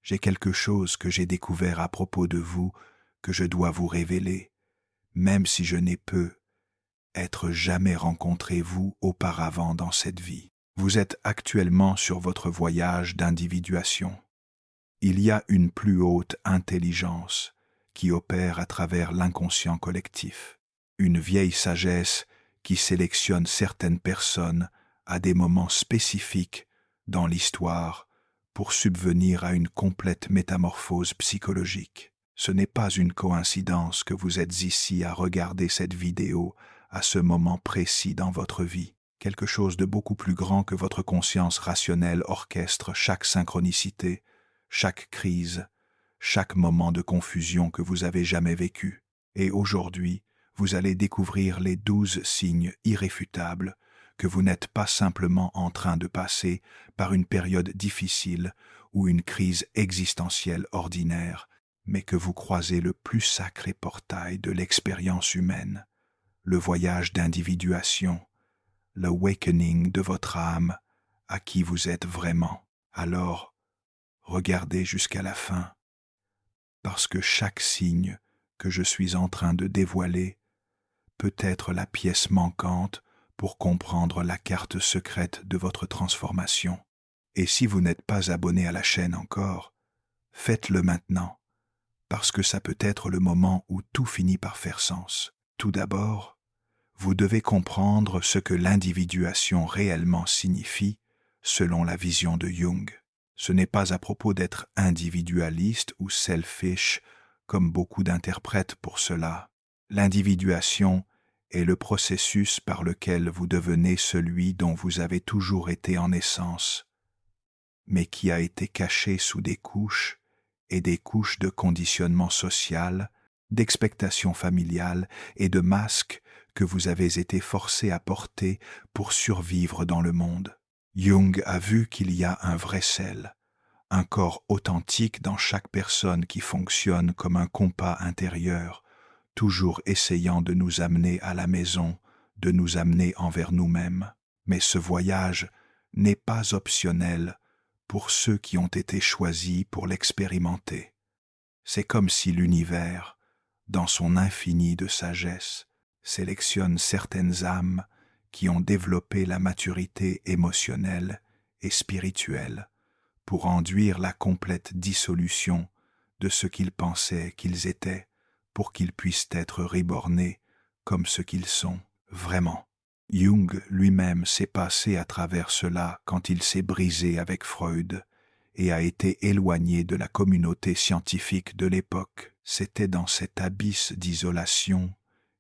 J'ai quelque chose que j'ai découvert à propos de vous que je dois vous révéler, même si je n'ai pu être jamais rencontré vous auparavant dans cette vie. Vous êtes actuellement sur votre voyage d'individuation. Il y a une plus haute intelligence qui opère à travers l'inconscient collectif, une vieille sagesse qui sélectionne certaines personnes à des moments spécifiques dans l'histoire pour subvenir à une complète métamorphose psychologique. Ce n'est pas une coïncidence que vous êtes ici à regarder cette vidéo à ce moment précis dans votre vie. Quelque chose de beaucoup plus grand que votre conscience rationnelle orchestre chaque synchronicité, chaque crise, chaque moment de confusion que vous avez jamais vécu. Et aujourd'hui, vous allez découvrir les 12 signes irréfutables que vous n'êtes pas simplement en train de passer par une période difficile ou une crise existentielle ordinaire, mais que vous croisez le plus sacré portail de l'expérience humaine, le voyage d'individuation, l'awakening de votre âme à qui vous êtes vraiment. Alors, regardez jusqu'à la fin, parce que chaque signe que je suis en train de dévoiler peut être la pièce manquante pour comprendre la carte secrète de votre transformation. Et si vous n'êtes pas abonné à la chaîne encore, faites-le maintenant, parce que ça peut être le moment où tout finit par faire sens. Tout d'abord, vous devez comprendre ce que l'individuation réellement signifie selon la vision de Jung. Ce n'est pas à propos d'être individualiste ou selfish, comme beaucoup d'interprètent pour cela. L'individuation est le processus par lequel vous devenez celui dont vous avez toujours été en essence, mais qui a été caché sous des couches et des couches de conditionnement social, d'expectation familiale et de masques que vous avez été forcé à porter pour survivre dans le monde. Jung a vu qu'il y a un vrai sel, un corps authentique dans chaque personne qui fonctionne comme un compas intérieur, toujours essayant de nous amener à la maison, de nous amener envers nous-mêmes. Mais ce voyage n'est pas optionnel pour ceux qui ont été choisis pour l'expérimenter. C'est comme si l'univers, dans son infini de sagesse, sélectionne certaines âmes qui ont développé la maturité émotionnelle et spirituelle pour enduire la complète dissolution de ce qu'ils pensaient qu'ils étaient, pour qu'ils puissent être rebornés comme ce qu'ils sont vraiment. Jung lui-même s'est passé à travers cela quand il s'est brisé avec Freud et a été éloigné de la communauté scientifique de l'époque. C'était dans cet abysse d'isolation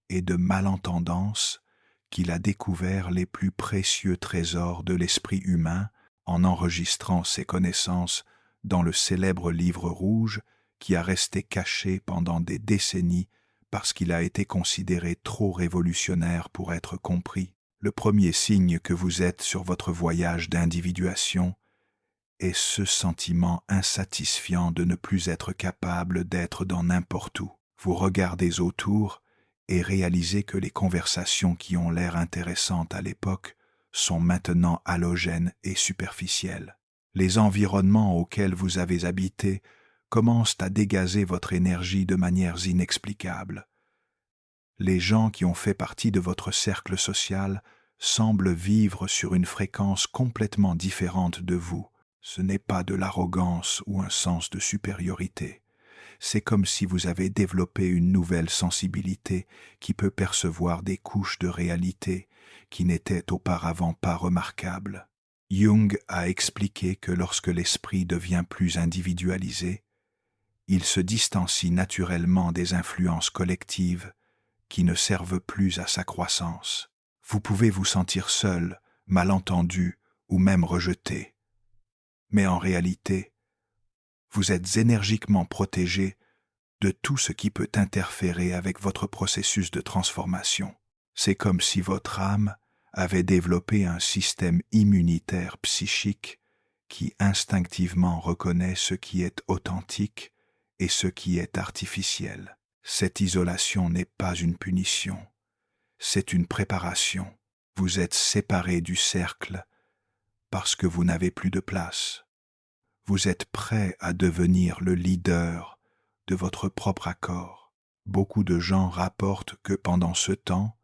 et de malentendance qu'il a découvert les plus précieux trésors de l'esprit humain en enregistrant ses connaissances dans le célèbre livre rouge qui a resté caché pendant des décennies parce qu'il a été considéré trop révolutionnaire pour être compris. Le premier signe que vous êtes sur votre voyage d'individuation est ce sentiment insatisfiant de ne plus être capable d'être dans n'importe où. Vous regardez autour et réalisez que les conversations qui ont l'air intéressantes à l'époque sont maintenant halogènes et superficielles. Les environnements auxquels vous avez habité commencent à dégazer votre énergie de manières inexplicables. Les gens qui ont fait partie de votre cercle social semblent vivre sur une fréquence complètement différente de vous. Ce n'est pas de l'arrogance ou un sens de supériorité. C'est comme si vous avez développé une nouvelle sensibilité qui peut percevoir des couches de réalité qui n'étaient auparavant pas remarquables. Jung a expliqué que lorsque l'esprit devient plus individualisé, il se distancie naturellement des influences collectives qui ne servent plus à sa croissance. Vous pouvez vous sentir seul, mal entendu ou même rejeté. Mais en réalité, vous êtes énergiquement protégé de tout ce qui peut interférer avec votre processus de transformation. C'est comme si votre âme avait développé un système immunitaire psychique qui instinctivement reconnaît ce qui est authentique et ce qui est artificiel. Cette isolation n'est pas une punition, c'est une préparation. Vous êtes séparé du cercle parce que vous n'avez plus de place. Vous êtes prêt à devenir le leader de votre propre accord. Beaucoup de gens rapportent que pendant ce temps,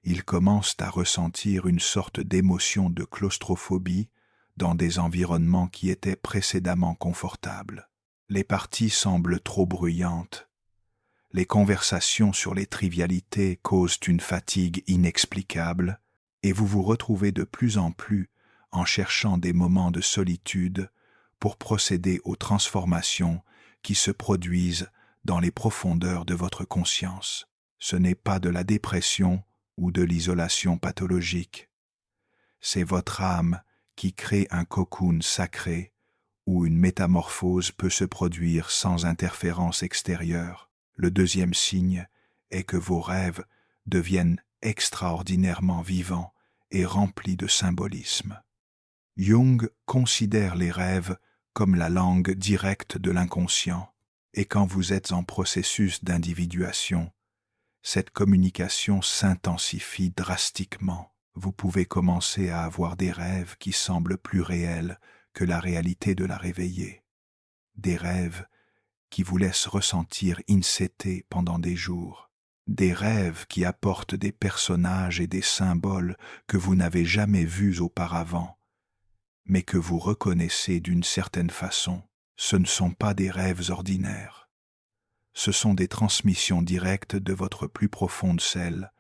ils commencent à ressentir une sorte d'émotion de claustrophobie dans des environnements qui étaient précédemment confortables. Les parties semblent trop bruyantes. Les conversations sur les trivialités causent une fatigue inexplicable et vous vous retrouvez de plus en plus en cherchant des moments de solitude pour procéder aux transformations qui se produisent dans les profondeurs de votre conscience. Ce n'est pas de la dépression ou de l'isolation pathologique. C'est votre âme qui crée un cocoon sacré où une métamorphose peut se produire sans interférence extérieure. Le deuxième signe est que vos rêves deviennent extraordinairement vivants et remplis de symbolisme. Jung considère les rêves comme la langue directe de l'inconscient, et quand vous êtes en processus d'individuation, cette communication s'intensifie drastiquement. Vous pouvez commencer à avoir des rêves qui semblent plus réels que la réalité de la réveillée. Des rêves qui vous laissent ressentir in-cété pendant des jours. Des rêves qui apportent des personnages et des symboles que vous n'avez jamais vus auparavant, mais que vous reconnaissez d'une certaine façon. Ce ne sont pas des rêves ordinaires. Ce sont des transmissions directes de votre plus profonde selle,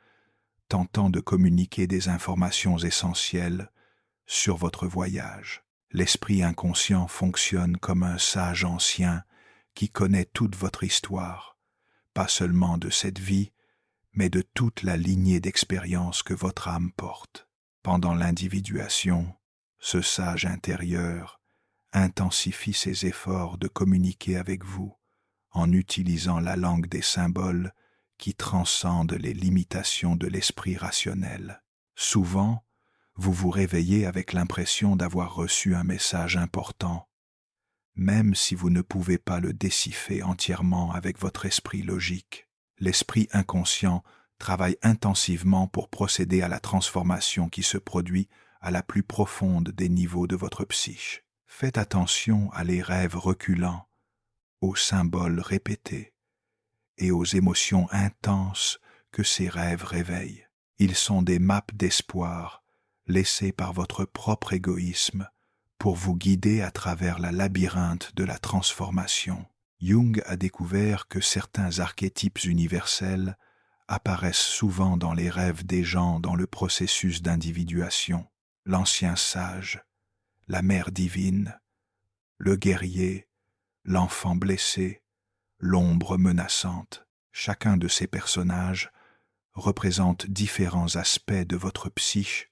tentant de communiquer des informations essentielles sur votre voyage. L'esprit inconscient fonctionne comme un sage ancien qui connaît toute votre histoire, pas seulement de cette vie, mais de toute la lignée d'expériences que votre âme porte. Pendant l'individuation, ce sage intérieur intensifie ses efforts de communiquer avec vous en utilisant la langue des symboles qui transcendent les limitations de l'esprit rationnel. Souvent, vous vous réveillez avec l'impression d'avoir reçu un message important, même si vous ne pouvez pas le décifrer entièrement avec votre esprit logique. L'esprit inconscient travaille intensivement pour procéder à la transformation qui se produit à la plus profonde des niveaux de votre psyche. Faites attention à les rêves reculants, aux symboles répétés et aux émotions intenses que ces rêves réveillent. Ils sont des maps d'espoir laissées par votre propre égoïsme pour vous guider à travers la labyrinthe de la transformation. Jung a découvert que certains archétypes universels apparaissent souvent dans les rêves des gens dans le processus d'individuation. L'ancien sage, la mère divine, le guerrier, l'enfant blessé, l'ombre menaçante. Chacun de ces personnages représente différents aspects de votre psyche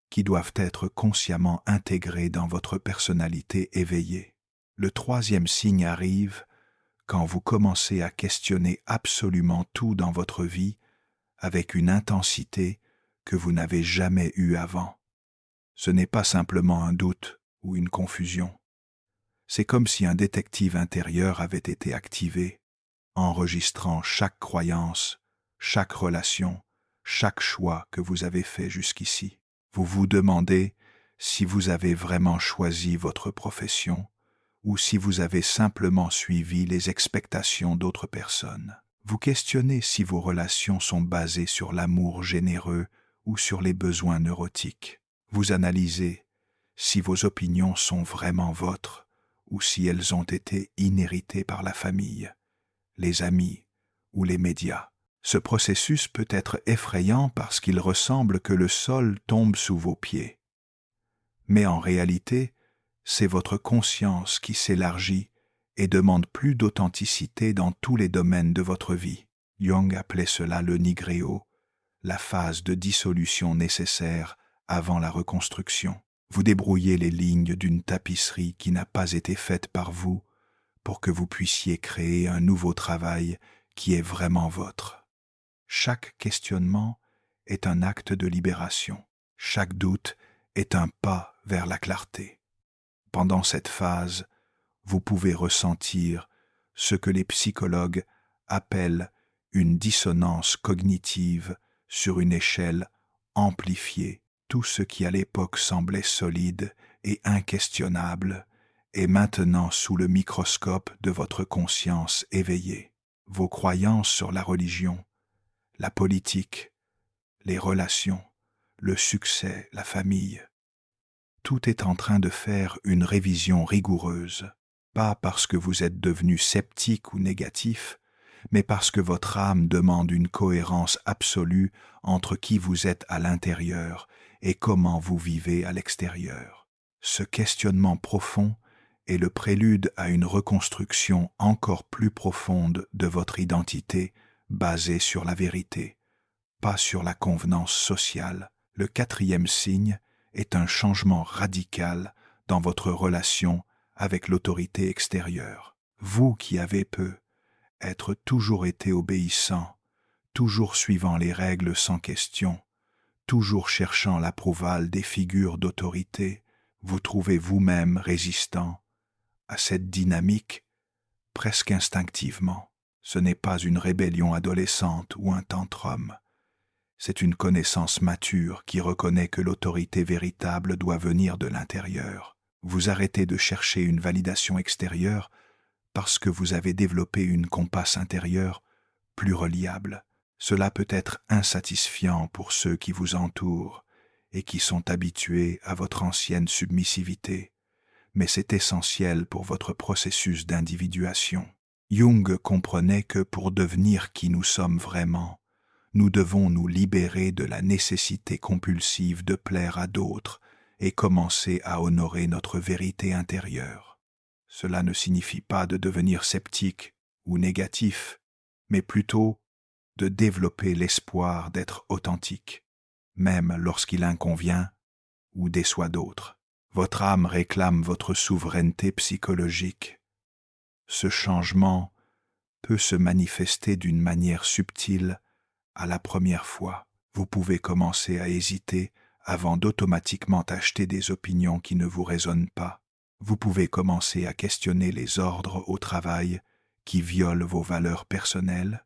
qui doivent être consciemment intégrés dans votre personnalité éveillée. Le troisième signe arrive quand vous commencez à questionner absolument tout dans votre vie avec une intensité que vous n'avez jamais eue avant. Ce n'est pas simplement un doute ou une confusion. C'est comme si un détective intérieur avait été activé, enregistrant chaque croyance, chaque relation, chaque choix que vous avez fait jusqu'ici. Vous vous demandez si vous avez vraiment choisi votre profession ou si vous avez simplement suivi les expectations d'autres personnes. Vous questionnez si vos relations sont basées sur l'amour généreux ou sur les besoins neurotiques. Vous analysez si vos opinions sont vraiment vôtres ou si elles ont été inhéritées par la famille, les amis ou les médias. Ce processus peut être effrayant parce qu'il ressemble que le sol tombe sous vos pieds. Mais en réalité, c'est votre conscience qui s'élargit et demande plus d'authenticité dans tous les domaines de votre vie. Jung appelait cela le nigréo, la phase de dissolution nécessaire avant la reconstruction. Vous débrouillez les lignes d'une tapisserie qui n'a pas été faite par vous pour que vous puissiez créer un nouveau travail qui est vraiment vôtre. Chaque questionnement est un acte de libération. Chaque doute est un pas vers la clarté. Pendant cette phase, vous pouvez ressentir ce que les psychologues appellent une dissonance cognitive sur une échelle amplifiée. Tout ce qui à l'époque semblait solide et inquestionnable est maintenant sous le microscope de votre conscience éveillée. Vos croyances sur la religion, la politique, les relations, le succès, la famille, tout est en train de faire une révision rigoureuse, pas parce que vous êtes devenu sceptique ou négatif, mais parce que votre âme demande une cohérence absolue entre qui vous êtes à l'intérieur et comment vous vivez à l'extérieur. Ce questionnement profond est le prélude à une reconstruction encore plus profonde de votre identité basée sur la vérité, pas sur la convenance sociale. Le quatrième signe est un changement radical dans votre relation avec l'autorité extérieure. Vous qui avez peu, être toujours été obéissant, toujours suivant les règles sans question, toujours cherchant l'approval des figures d'autorité, vous trouvez vous-même résistant à cette dynamique presque instinctivement. Ce n'est pas une rébellion adolescente ou un tantrum. C'est une connaissance mature qui reconnaît que l'autorité véritable doit venir de l'intérieur. Vous arrêtez de chercher une validation extérieure parce que vous avez développé une compasse intérieure plus reliable. Cela peut être insatisfiant pour ceux qui vous entourent et qui sont habitués à votre ancienne submissivité, mais c'est essentiel pour votre processus d'individuation. Jung comprenait que pour devenir qui nous sommes vraiment, nous devons nous libérer de la nécessité compulsive de plaire à d'autres et commencer à honorer notre vérité intérieure. Cela ne signifie pas de devenir sceptique ou négatif, mais plutôt de développer l'espoir d'être authentique, même lorsqu'il inconvient ou déçoit d'autres. Votre âme réclame votre souveraineté psychologique. Ce changement peut se manifester d'une manière subtile à la première fois. Vous pouvez commencer à hésiter avant d'automatiquement acheter des opinions qui ne vous résonnent pas. Vous pouvez commencer à questionner les ordres au travail qui violent vos valeurs personnelles,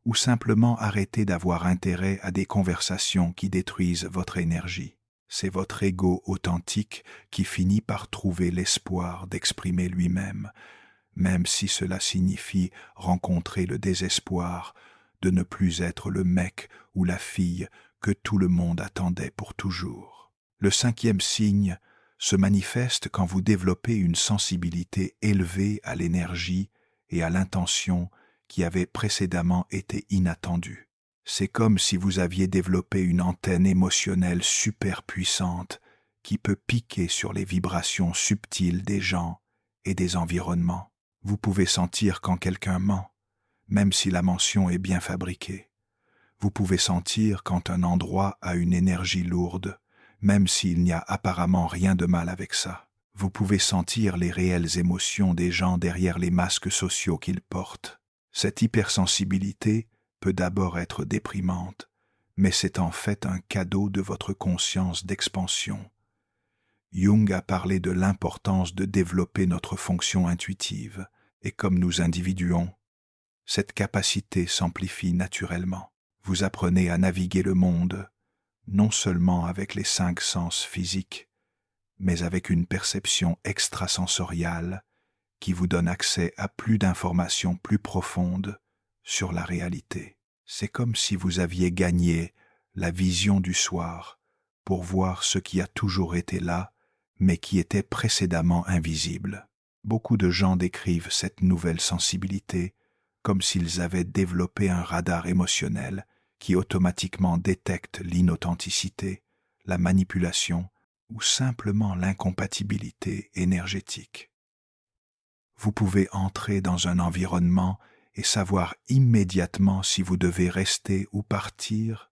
ou simplement arrêter d'avoir intérêt à des conversations qui détruisent votre énergie. C'est votre ego authentique qui finit par trouver l'espoir d'exprimer lui-même, même si cela signifie rencontrer le désespoir de ne plus être le mec ou la fille que tout le monde attendait pour toujours. Le cinquième signe se manifeste quand vous développez une sensibilité élevée à l'énergie et à l'intention qui avait précédemment été inattendue. C'est comme si vous aviez développé une antenne émotionnelle super puissante qui peut piquer sur les vibrations subtiles des gens et des environnements. Vous pouvez sentir quand quelqu'un ment, même si la mention est bien fabriquée. Vous pouvez sentir quand un endroit a une énergie lourde, même s'il n'y a apparemment rien de mal avec ça. Vous pouvez sentir les réelles émotions des gens derrière les masques sociaux qu'ils portent. Cette hypersensibilité peut d'abord être déprimante, mais c'est en fait un cadeau de votre conscience d'expansion. Jung a parlé de l'importance de développer notre fonction intuitive, et comme nous individuons, cette capacité s'amplifie naturellement. Vous apprenez à naviguer le monde, non seulement avec les 5 sens physiques, mais avec une perception extrasensoriale qui vous donne accès à plus d'informations plus profondes sur la réalité. C'est comme si vous aviez gagné la vision du soir pour voir ce qui a toujours été là, mais qui était précédemment invisible. Beaucoup de gens décrivent cette nouvelle sensibilité comme s'ils avaient développé un radar émotionnel qui automatiquement détecte l'inauthenticité, la manipulation ou simplement l'incompatibilité énergétique. Vous pouvez entrer dans un environnement et savoir immédiatement si vous devez rester ou partir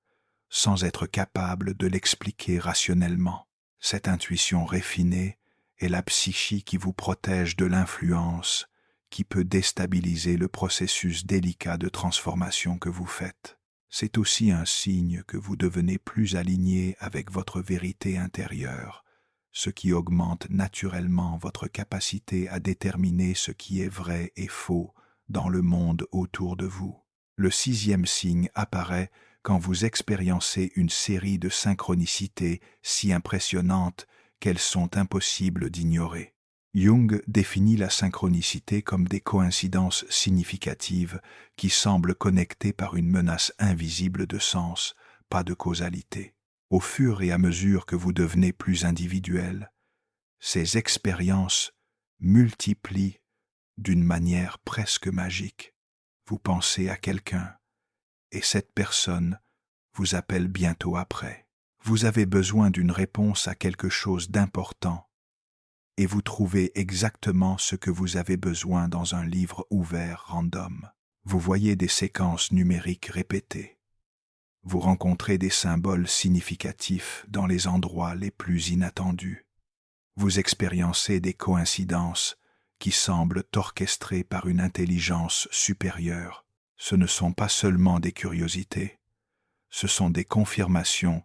sans être capable de l'expliquer rationnellement. Cette intuition raffinée est la psyché qui vous protège de l'influence qui peut déstabiliser le processus délicat de transformation que vous faites. C'est aussi un signe que vous devenez plus aligné avec votre vérité intérieure, ce qui augmente naturellement votre capacité à déterminer ce qui est vrai et faux dans le monde autour de vous. Le 6e signe apparaît quand vous expériencez une série de synchronicités si impressionnantes qu'elles sont impossibles d'ignorer. Jung définit la synchronicité comme des coïncidences significatives qui semblent connectées par une menace invisible de sens, pas de causalité. Au fur et à mesure que vous devenez plus individuel, ces expériences multiplient d'une manière presque magique. Vous pensez à quelqu'un, et cette personne vous appelle bientôt après. Vous avez besoin d'une réponse à quelque chose d'important, et vous trouvez exactement ce que vous avez besoin dans un livre ouvert random. Vous voyez des séquences numériques répétées. Vous rencontrez des symboles significatifs dans les endroits les plus inattendus. Vous expériencez des coïncidences qui semblent orchestrées par une intelligence supérieure. Ce ne sont pas seulement des curiosités, ce sont des confirmations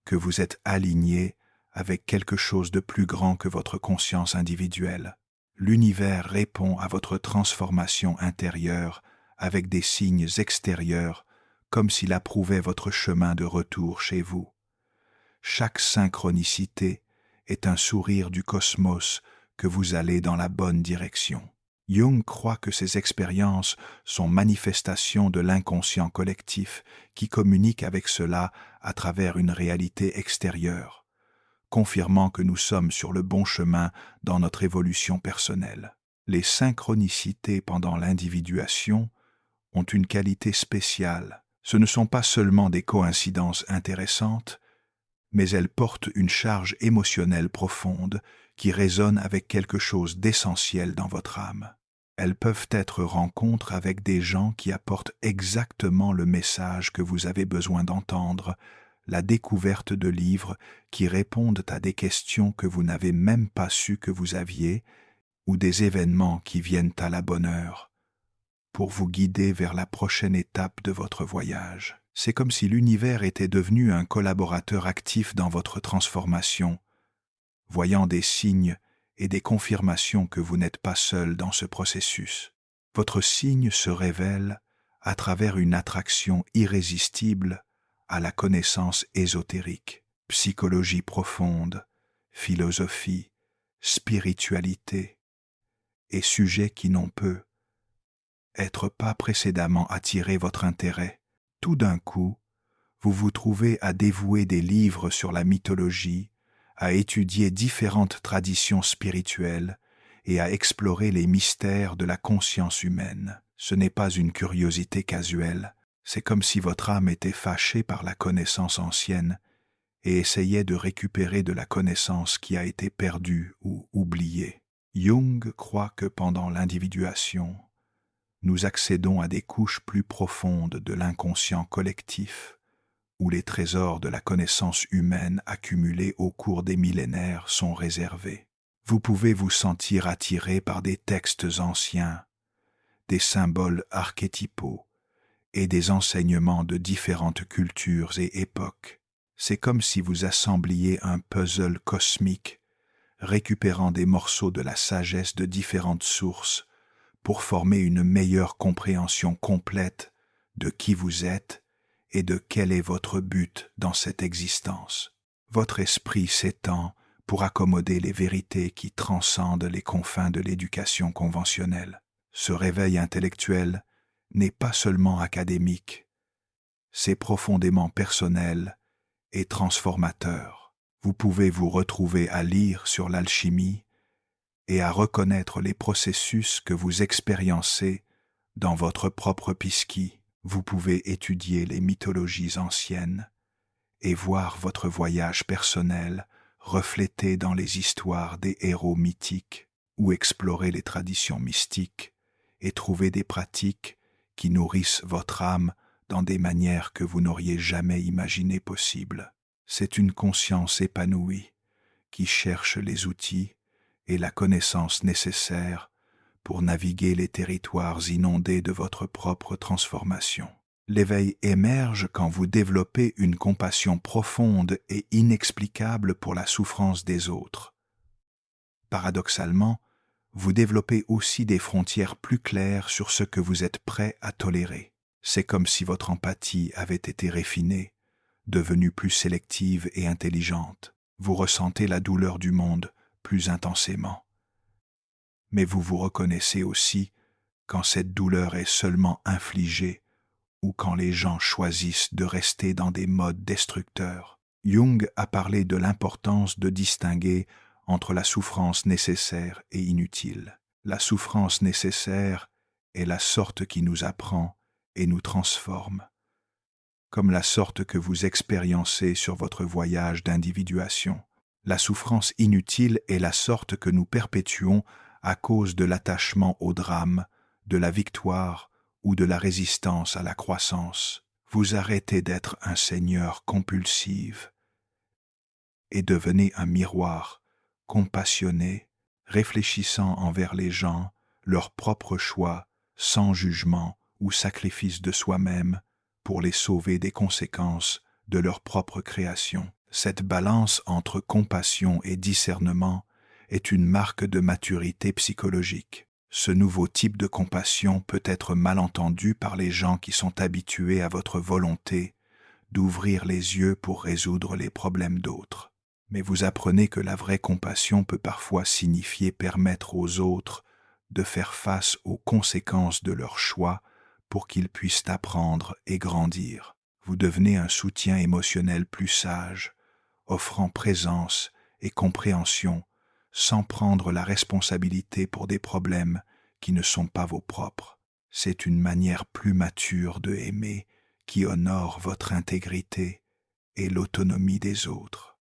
que vous êtes aligné avec quelque chose de plus grand que votre conscience individuelle. L'univers répond à votre transformation intérieure avec des signes extérieurs, comme s'il approuvait votre chemin de retour chez vous. Chaque synchronicité est un sourire du cosmos que vous allez dans la bonne direction. Jung croit que ces expériences sont manifestations de l'inconscient collectif qui communique avec cela à travers une réalité extérieure, confirmant que nous sommes sur le bon chemin dans notre évolution personnelle. Les synchronicités pendant l'individuation ont une qualité spéciale. Ce ne sont pas seulement des coïncidences intéressantes, mais elles portent une charge émotionnelle profonde qui résonne avec quelque chose d'essentiel dans votre âme. Elles peuvent être rencontres avec des gens qui apportent exactement le message que vous avez besoin d'entendre, la découverte de livres qui répondent à des questions que vous n'avez même pas su que vous aviez, ou des événements qui viennent à la bonne heure, pour vous guider vers la prochaine étape de votre voyage. C'est comme si l'univers était devenu un collaborateur actif dans votre transformation, voyant des signes et des confirmations que vous n'êtes pas seul dans ce processus. Votre signe se révèle à travers une attraction irrésistible à la connaissance ésotérique, psychologie profonde, philosophie, spiritualité et sujets qui n'ont peu être pas précédemment attiré votre intérêt. Tout d'un coup, vous vous trouvez à dévouer des livres sur la mythologie, à étudier différentes traditions spirituelles et à explorer les mystères de la conscience humaine. Ce n'est pas une curiosité casuelle, c'est comme si votre âme était fâchée par la connaissance ancienne et essayait de récupérer de la connaissance qui a été perdue ou oubliée. Jung croit que pendant l'individuation, nous accédons à des couches plus profondes de l'inconscient collectif, où les trésors de la connaissance humaine accumulés au cours des millénaires sont réservés. Vous pouvez vous sentir attiré par des textes anciens, des symboles archétypaux et des enseignements de différentes cultures et époques. C'est comme si vous assembliez un puzzle cosmique, récupérant des morceaux de la sagesse de différentes sources pour former une meilleure compréhension complète de qui vous êtes et de quel est votre but dans cette existence. Votre esprit s'étend pour accommoder les vérités qui transcendent les confins de l'éducation conventionnelle. Ce réveil intellectuel n'est pas seulement académique, c'est profondément personnel et transformateur. Vous pouvez vous retrouver à lire sur l'alchimie et à reconnaître les processus que vous expériencez dans votre propre psyché. Vous pouvez étudier les mythologies anciennes et voir votre voyage personnel reflété dans les histoires des héros mythiques, ou explorer les traditions mystiques et trouver des pratiques qui nourrissent votre âme dans des manières que vous n'auriez jamais imaginées possibles. C'est une conscience épanouie qui cherche les outils et la connaissance nécessaire pour naviguer les territoires inondés de votre propre transformation. L'éveil émerge quand vous développez une compassion profonde et inexplicable pour la souffrance des autres. Paradoxalement, vous développez aussi des frontières plus claires sur ce que vous êtes prêt à tolérer. C'est comme si votre empathie avait été raffinée, devenue plus sélective et intelligente. Vous ressentez la douleur du monde plus intensément mais vous vous reconnaissez aussi quand cette douleur est seulement infligée ou quand les gens choisissent de rester dans des modes destructeurs. Jung a parlé de l'importance de distinguer entre la souffrance nécessaire et inutile. La souffrance nécessaire est la sorte qui nous apprend et nous transforme, comme la sorte que vous expériencez sur votre voyage d'individuation. La souffrance inutile est la sorte que nous perpétuons à cause de l'attachement au drame, de la victoire ou de la résistance à la croissance. Vous arrêtez d'être un seigneur compulsif et devenez un miroir compassionné, réfléchissant envers les gens, leurs propres choix, sans jugement ou sacrifice de soi-même, pour les sauver des conséquences de leur propre création. Cette balance entre compassion et discernement est une marque de maturité psychologique. Ce nouveau type de compassion peut être mal entendu par les gens qui sont habitués à votre volonté d'ouvrir les yeux pour résoudre les problèmes d'autres. Mais vous apprenez que la vraie compassion peut parfois signifier permettre aux autres de faire face aux conséquences de leurs choix pour qu'ils puissent apprendre et grandir. Vous devenez un soutien émotionnel plus sage, offrant présence et compréhension, sans prendre la responsabilité pour des problèmes qui ne sont pas vos propres. C'est une manière plus mature de aimer qui honore votre intégrité et l'autonomie des autres.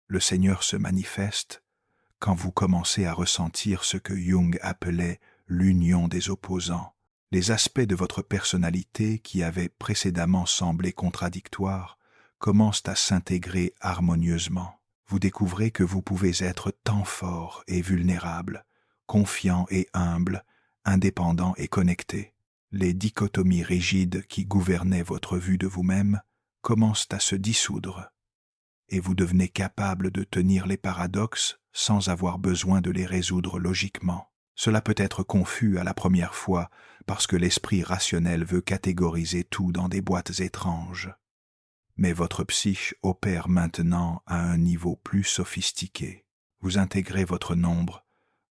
Le Seigneur se manifeste quand vous commencez à ressentir ce que Jung appelait l'union des opposants. Les aspects de votre personnalité qui avaient précédemment semblé contradictoires commencent à s'intégrer harmonieusement. Vous découvrez que vous pouvez être tant fort et vulnérable, confiant et humble, indépendant et connecté. Les dichotomies rigides qui gouvernaient votre vue de vous-même commencent à se dissoudre, et vous devenez capable de tenir les paradoxes sans avoir besoin de les résoudre logiquement. Cela peut être confus à la première fois parce que l'esprit rationnel veut catégoriser tout dans des boîtes étranges. Mais votre psyche opère maintenant à un niveau plus sophistiqué. Vous intégrez votre nombre,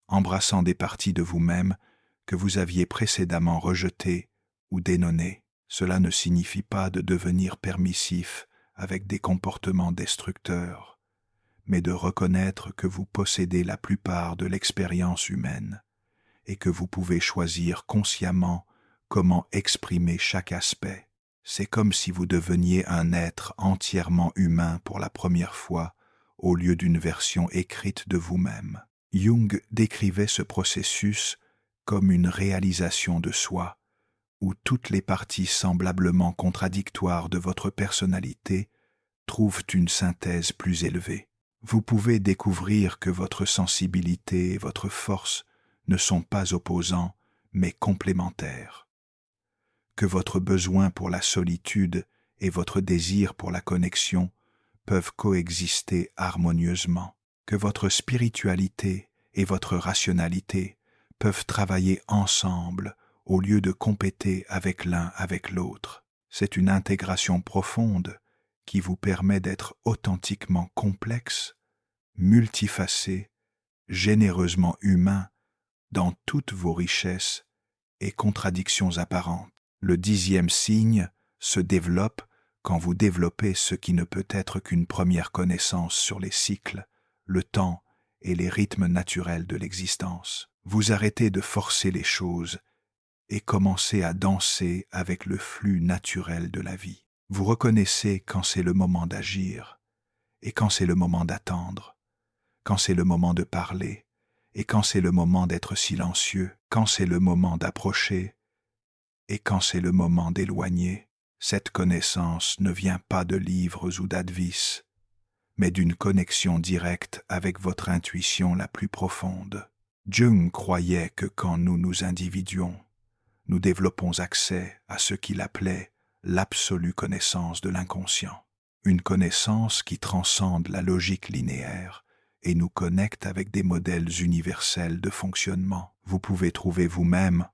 embrassant des parties de vous-même que vous aviez précédemment rejetées ou dénonnées. Cela ne signifie pas de devenir permissif avec des comportements destructeurs, mais de reconnaître que vous possédez la plupart de l'expérience humaine et que vous pouvez choisir consciemment comment exprimer chaque aspect. C'est comme si vous deveniez un être entièrement humain pour la première fois au lieu d'une version écrite de vous-même. Jung décrivait ce processus comme une réalisation de soi, où toutes les parties semblablement contradictoires de votre personnalité trouvent une synthèse plus élevée. Vous pouvez découvrir que votre sensibilité et votre force ne sont pas opposants, mais complémentaires. Que votre besoin pour la solitude et votre désir pour la connexion peuvent coexister harmonieusement. Que votre spiritualité et votre rationalité peuvent travailler ensemble au lieu de compéter avec l'un avec l'autre. C'est une intégration profonde qui vous permet d'être authentiquement complexe, multifacé, généreusement humain dans toutes vos richesses et contradictions apparentes. Le 10e signe se développe quand vous développez ce qui ne peut être qu'une première connaissance sur les cycles, le temps et les rythmes naturels de l'existence. Vous arrêtez de forcer les choses et commencez à danser avec le flux naturel de la vie. Vous reconnaissez quand c'est le moment d'agir et quand c'est le moment d'attendre, quand c'est le moment de parler et quand c'est le moment d'être silencieux, quand c'est le moment d'approcher et quand c'est le moment d'éloigner. Cette connaissance ne vient pas de livres ou d'advice, mais d'une connexion directe avec votre intuition la plus profonde. Jung croyait que quand nous nous individuons, nous développons accès à ce qu'il appelait l'absolue connaissance de l'inconscient, une connaissance qui transcende la logique linéaire et nous connecte avec des modèles universels de fonctionnement. Vous pouvez trouver vous-même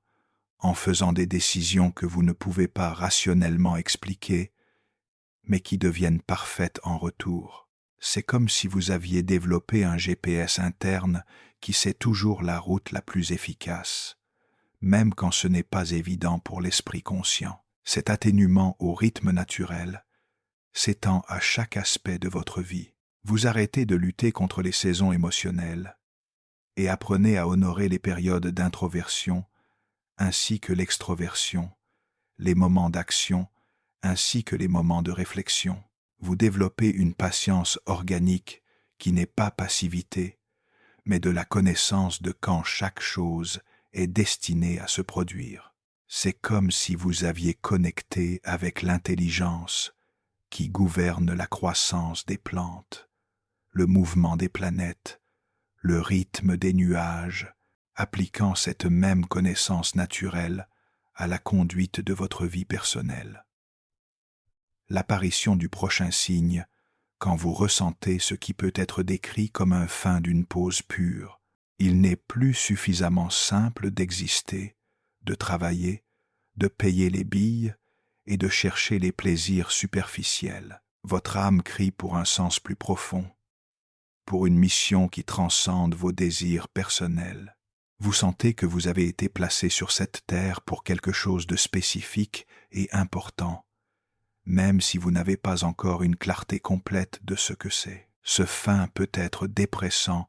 en faisant des décisions que vous ne pouvez pas rationnellement expliquer, mais qui deviennent parfaites en retour. C'est comme si vous aviez développé un GPS interne qui sait toujours la route la plus efficace, même quand ce n'est pas évident pour l'esprit conscient. Cet atténuement au rythme naturel s'étend à chaque aspect de votre vie. Vous arrêtez de lutter contre les saisons émotionnelles et apprenez à honorer les périodes d'introversion ainsi que l'extroversion, les moments d'action ainsi que les moments de réflexion. Vous développez une patience organique qui n'est pas passivité, mais de la connaissance de quand chaque chose est destinée à se produire. C'est comme si vous aviez connecté avec l'intelligence qui gouverne la croissance des plantes, le mouvement des planètes, le rythme des nuages, appliquant cette même connaissance naturelle à la conduite de votre vie personnelle. L'apparition du prochain signe, quand vous ressentez ce qui peut être décrit comme un fin d'une pause pure, il n'est plus suffisamment simple d'exister, de travailler, de payer les billes et de chercher les plaisirs superficiels. Votre âme crie pour un sens plus profond, pour une mission qui transcende vos désirs personnels. Vous sentez que vous avez été placé sur cette terre pour quelque chose de spécifique et important, même si vous n'avez pas encore une clarté complète de ce que c'est. Ce fin peut être dépressant,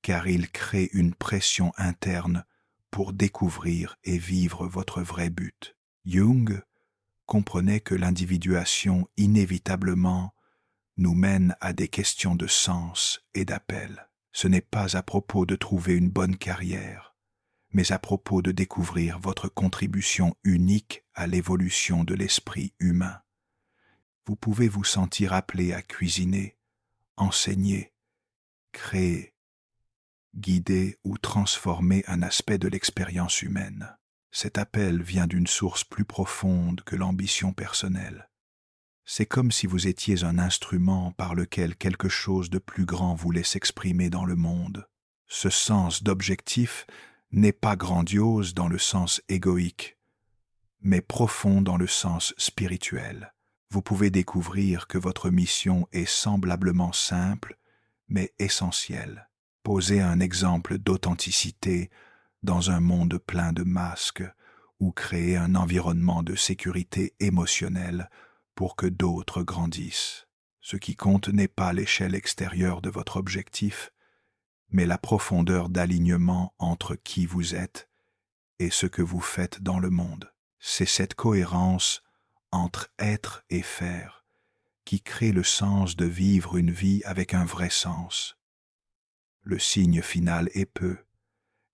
car il crée une pression interne pour découvrir et vivre votre vrai but. Jung comprenait que l'individuation inévitablement nous mène à des questions de sens et d'appel. Ce n'est pas à propos de trouver une bonne carrière, mais à propos de découvrir votre contribution unique à l'évolution de l'esprit humain. Vous pouvez vous sentir appelé à cuisiner, enseigner, créer, guider ou transformer un aspect de l'expérience humaine. Cet appel vient d'une source plus profonde que l'ambition personnelle. C'est comme si vous étiez un instrument par lequel quelque chose de plus grand voulait s'exprimer dans le monde. Ce sens d'objectif n'est pas grandiose dans le sens égoïque, mais profond dans le sens spirituel. Vous pouvez découvrir que votre mission est semblablement simple, mais essentielle. Posez un exemple d'authenticité dans un monde plein de masques ou créer un environnement de sécurité émotionnelle pour que d'autres grandissent. Ce qui compte n'est pas l'échelle extérieure de votre objectif, mais la profondeur d'alignement entre qui vous êtes et ce que vous faites dans le monde. C'est cette cohérence entre être et faire qui crée le sens de vivre une vie avec un vrai sens. Le signe final est peu,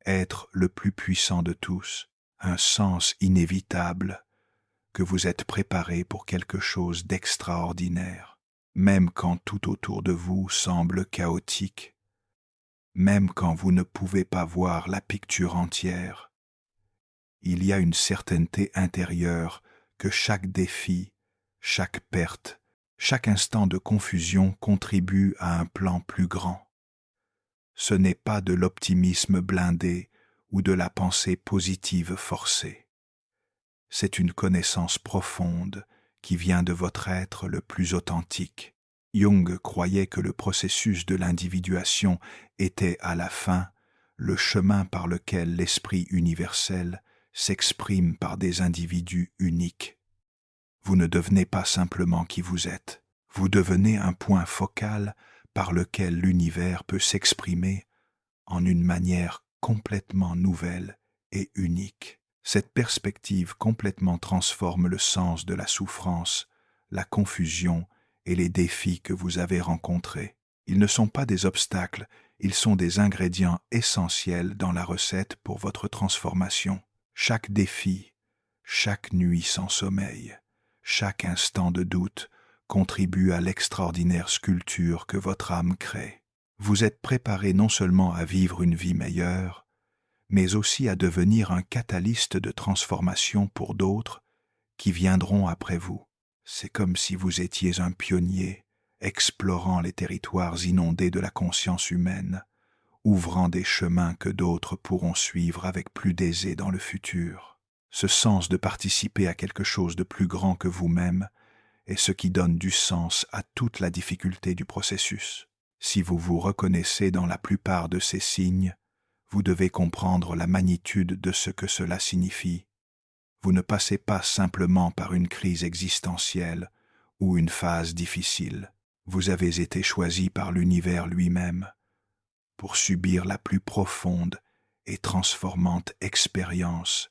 être le plus puissant de tous, un sens inévitable, que vous êtes préparé pour quelque chose d'extraordinaire, même quand tout autour de vous semble chaotique, même quand vous ne pouvez pas voir la picture entière. Il y a une certitude intérieure que chaque défi, chaque perte, chaque instant de confusion contribue à un plan plus grand. Ce n'est pas de l'optimisme blindé ou de la pensée positive forcée. C'est une connaissance profonde qui vient de votre être le plus authentique. Jung croyait que le processus de l'individuation était à la fin le chemin par lequel l'esprit universel s'exprime par des individus uniques. Vous ne devenez pas simplement qui vous êtes, vous devenez un point focal par lequel l'univers peut s'exprimer en une manière complètement nouvelle et unique. Cette perspective complètement transforme le sens de la souffrance, la confusion et les défis que vous avez rencontrés. Ils ne sont pas des obstacles, ils sont des ingrédients essentiels dans la recette pour votre transformation. Chaque défi, chaque nuit sans sommeil, chaque instant de doute contribue à l'extraordinaire sculpture que votre âme crée. Vous êtes préparé non seulement à vivre une vie meilleure, mais aussi à devenir un catalyste de transformation pour d'autres qui viendront après vous. C'est comme si vous étiez un pionnier, explorant les territoires inondés de la conscience humaine, ouvrant des chemins que d'autres pourront suivre avec plus d'aisée dans le futur. Ce sens de participer à quelque chose de plus grand que vous-même est ce qui donne du sens à toute la difficulté du processus. Si vous vous reconnaissez dans la plupart de ces signes, vous devez comprendre la magnitude de ce que cela signifie. Vous ne passez pas simplement par une crise existentielle ou une phase difficile. Vous avez été choisi par l'univers lui-même pour subir la plus profonde et transformante expérience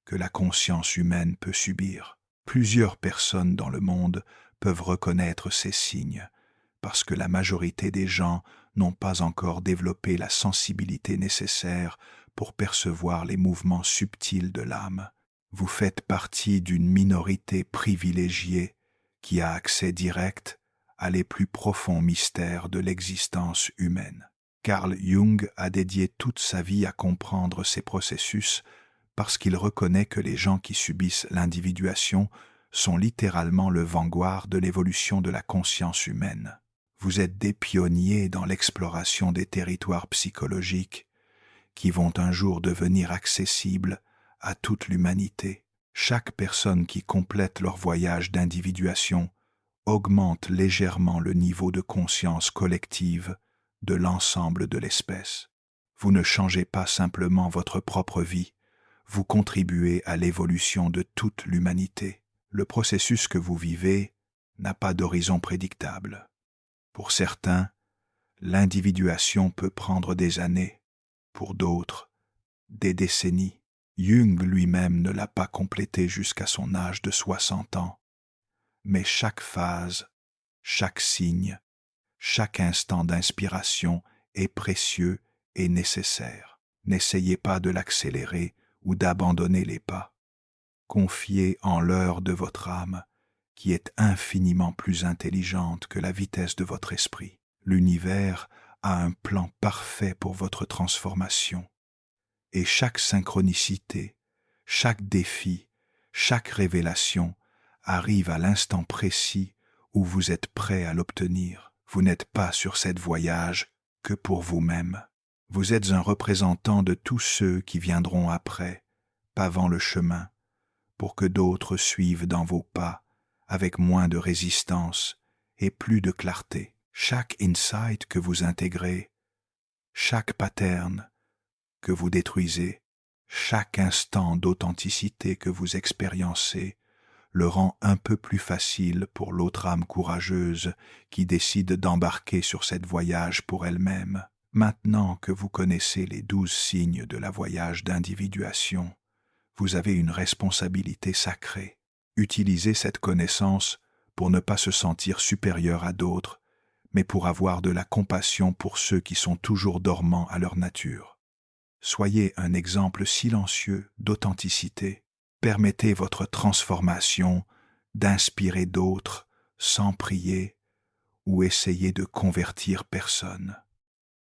que la conscience humaine peut subir. Plusieurs personnes dans le monde peuvent reconnaître ces signes, parce que la majorité des gens n'ont pas encore développé la sensibilité nécessaire pour percevoir les mouvements subtils de l'âme. Vous faites partie d'une minorité privilégiée qui a accès direct à les plus profonds mystères de l'existence humaine. Carl Jung a dédié toute sa vie à comprendre ces processus parce qu'il reconnaît que les gens qui subissent l'individuation sont littéralement le vanguard de l'évolution de la conscience humaine. Vous êtes des pionniers dans l'exploration des territoires psychologiques qui vont un jour devenir accessibles à toute l'humanité. Chaque personne qui complète leur voyage d'individuation augmente légèrement le niveau de conscience collective de l'ensemble de l'espèce. Vous ne changez pas simplement votre propre vie, vous contribuez à l'évolution de toute l'humanité. Le processus que vous vivez n'a pas d'horizon prédictable. Pour certains, l'individuation peut prendre des années, pour d'autres, des décennies. Jung lui-même ne l'a pas complété jusqu'à son âge de 60 ans. Mais chaque phase, chaque signe, chaque instant d'inspiration est précieux et nécessaire. N'essayez pas de l'accélérer ou d'abandonner les pas. Confiez en l'heure de votre âme, qui est infiniment plus intelligente que la vitesse de votre esprit. L'univers a un plan parfait pour votre transformation. Et chaque synchronicité, chaque défi, chaque révélation arrive à l'instant précis où vous êtes prêt à l'obtenir. Vous n'êtes pas sur cette voyage que pour vous-même. Vous êtes un représentant de tous ceux qui viendront après, pavant le chemin, pour que d'autres suivent dans vos pas avec moins de résistance et plus de clarté. Chaque insight que vous intégrez, chaque pattern que vous détruisez, chaque instant d'authenticité que vous expériencez, le rend un peu plus facile pour l'autre âme courageuse qui décide d'embarquer sur cette voyage pour elle-même. Maintenant que vous connaissez les 12 signes de la voyage d'individuation, vous avez une responsabilité sacrée. Utilisez cette connaissance pour ne pas se sentir supérieur à d'autres, mais pour avoir de la compassion pour ceux qui sont toujours dormants à leur nature. Soyez un exemple silencieux d'authenticité. Permettez votre transformation d'inspirer d'autres sans prier ou essayer de convertir personne.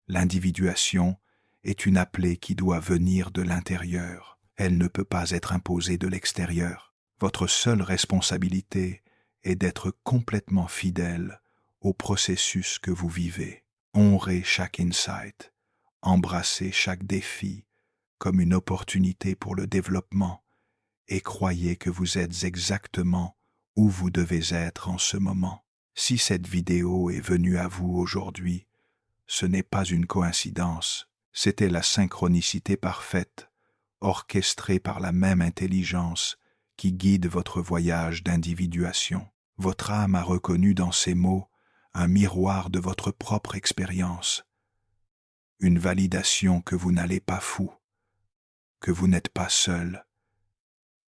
L'individuation est une appelée qui doit venir de l'intérieur. Elle ne peut pas être imposée de l'extérieur. Votre seule responsabilité est d'être complètement fidèle au processus que vous vivez. Honrez chaque insight, embrassez chaque défi comme une opportunité pour le développement et croyez que vous êtes exactement où vous devez être en ce moment. Si cette vidéo est venue à vous aujourd'hui, ce n'est pas une coïncidence, c'était la synchronicité parfaite, orchestrée par la même intelligence qui guide votre voyage d'individuation. Votre âme a reconnu dans ces mots un miroir de votre propre expérience, une validation que vous n'allez pas fou, que vous n'êtes pas seul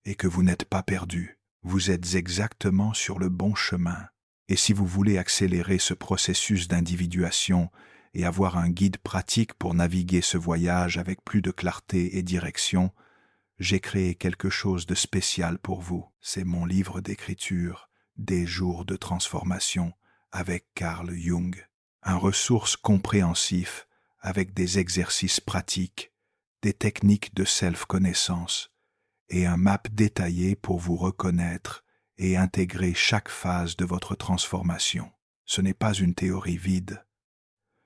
et que vous n'êtes pas perdu. Vous êtes exactement sur le bon chemin. Et si vous voulez accélérer ce processus d'individuation et avoir un guide pratique pour naviguer ce voyage avec plus de clarté et direction, j'ai créé quelque chose de spécial pour vous. C'est mon livre d'écriture, Des jours de transformation, avec Carl Jung. Un ressource compréhensif avec des exercices pratiques, des techniques de self-connaissance et un map détaillé pour vous reconnaître et intégrer chaque phase de votre transformation. Ce n'est pas une théorie vide.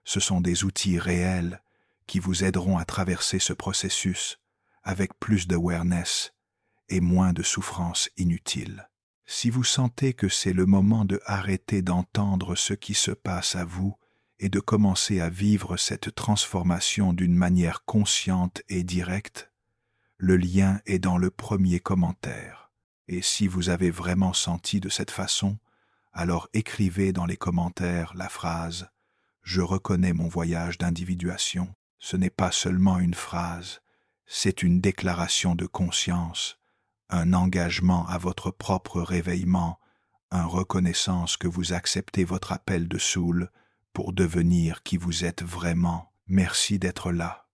Ce sont des outils réels qui vous aideront à traverser ce processus avec plus d'awareness et moins de souffrance inutile. Si vous sentez que c'est le moment de arrêter d'entendre ce qui se passe à vous et de commencer à vivre cette transformation d'une manière consciente et directe, le lien est dans le premier commentaire. Et si vous avez vraiment senti de cette façon, alors écrivez dans les commentaires la phrase « Je reconnais mon voyage d'individuation ». Ce n'est pas seulement une phrase, c'est une déclaration de conscience, un engagement à votre propre réveillement, une reconnaissance que vous acceptez votre appel de Soul pour devenir qui vous êtes vraiment. Merci d'être là.